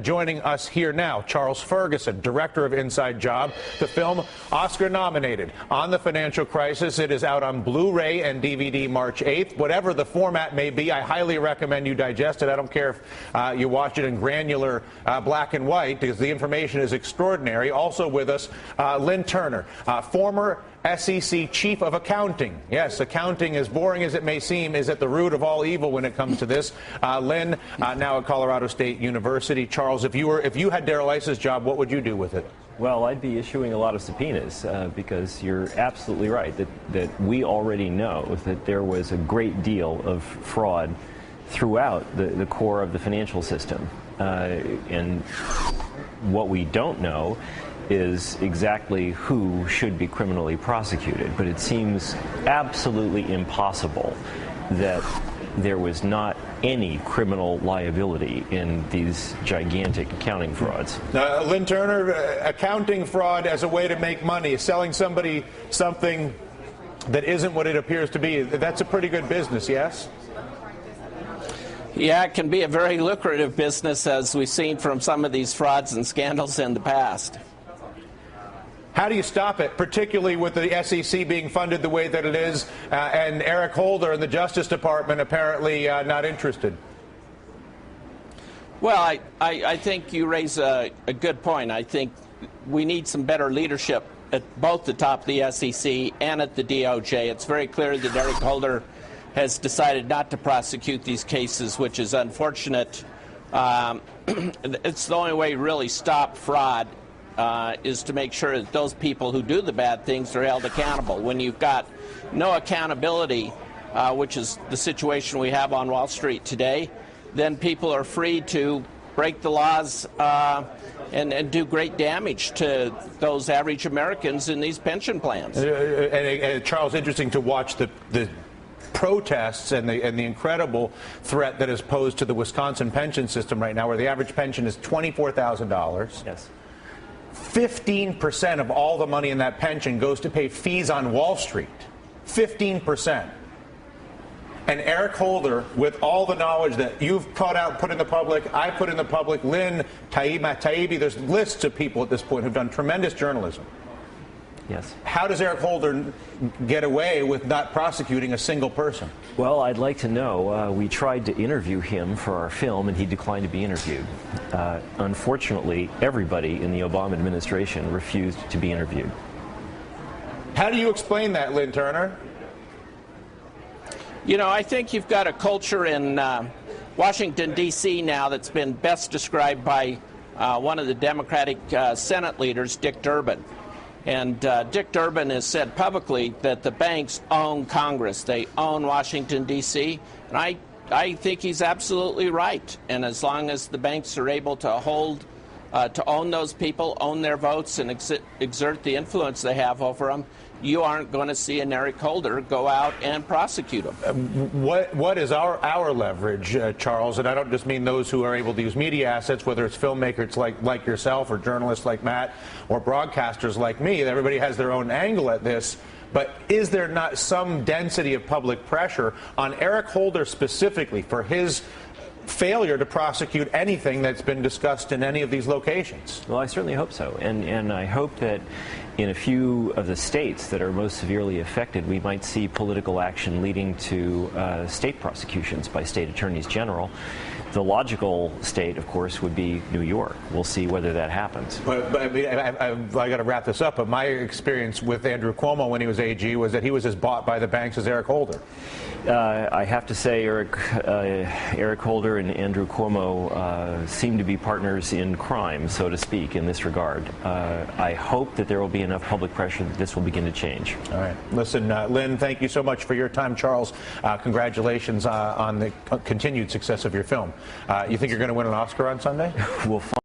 Joining us here now, Charles Ferguson, director of Inside Job, the film Oscar-nominated On the Financial Crisis. It is out on Blu-ray and DVD March 8th. Whatever the format may be, I highly recommend you digest it. I don't care if you watch it in granular black and white, because the information is extraordinary. Also with us, Lynn Turner, former SEC Chief of Accounting. Yes, accounting, as boring as it may seem, is at the root of all evil when it comes to this. Lynn, now at Colorado State University. Charles, if you had Darrell Iss's job, what would you do with it? Well, I'd be issuing a lot of subpoenas because you're absolutely right that we already know that there was a great deal of fraud throughout the core of the financial system. And what we don't know is exactly who should be criminally prosecuted. But it seems absolutely impossible that there was not any criminal liability in these gigantic accounting frauds. Lynn Turner, accounting fraud as a way to make money, selling somebody something that isn't what it appears to be, that's a pretty good business, yes? Yeah, it can be a very lucrative business, as we've seen from some of these frauds and scandals in the past. How do you stop it, particularly with the SEC being funded the way that it is, and Eric Holder and the Justice Department apparently not interested? Well, I think you raise a good point. I think we need some better leadership at both the top of the SEC and at the DOJ. It's very clear that Eric Holder has decided not to prosecute these cases, which is unfortunate. It's the only way to really stop fraud. Is to make sure that those people who do the bad things are held accountable. When you've got no accountability, which is the situation we have on Wall Street today, then people are free to break the laws and do great damage to those average Americans in these pension plans. And Charles, interesting to watch the protests and the incredible threat that is posed to the Wisconsin pension system right now, where the average pension is $24,000. Yes. 15% of all the money in that pension goes to pay fees on Wall Street. 15%. And Eric Holder, with all the knowledge that you've put in the public, I put in the public, Lynn, Matt Taibbi, there's lists of people at this point who've done tremendous journalism. Yes. How does Eric Holder get away with not prosecuting a single person? Well, I'd like to know. We tried to interview him for our film, and he declined to be interviewed. Unfortunately, everybody in the Obama administration refused to be interviewed. How do you explain that, Lynn Turner? You know, I think you've got a culture in Washington, D.C. now that's been best described by one of the Democratic Senate leaders, Dick Durbin. And Dick Durbin has said publicly that the banks own Congress. They own Washington, D.C. And I think he's absolutely right. And as long as the banks are able to own those people, own their votes, and exert the influence they have over them, you aren't going to see an Eric Holder go out and prosecute them. What is our leverage, Charles? And I don't just mean those who are able to use media assets, whether it's filmmakers like yourself or journalists like Matt or broadcasters like me. Everybody has their own angle at this. But is there not some density of public pressure on Eric Holder specifically for his failure to prosecute anything that's been discussed in any of these locations? Well, I certainly hope so. And I hope that in a few of the states that are most severely affected, we might see political action leading to state prosecutions by state attorneys general. The logical state, of course, would be New York. We'll see whether that happens. But I mean, I got to wrap this up. But my experience with Andrew Cuomo when he was AG was that he was as bought by the banks as Eric Holder. I have to say, Eric Holder and Andrew Cuomo seem to be partners in crime, so to speak, in this regard. I hope that there will be enough public pressure that this will begin to change. All right. Listen, Lynn, thank you so much for your time. Charles, congratulations on the continued success of your film. You think you're going to win an Oscar on Sunday? We'll find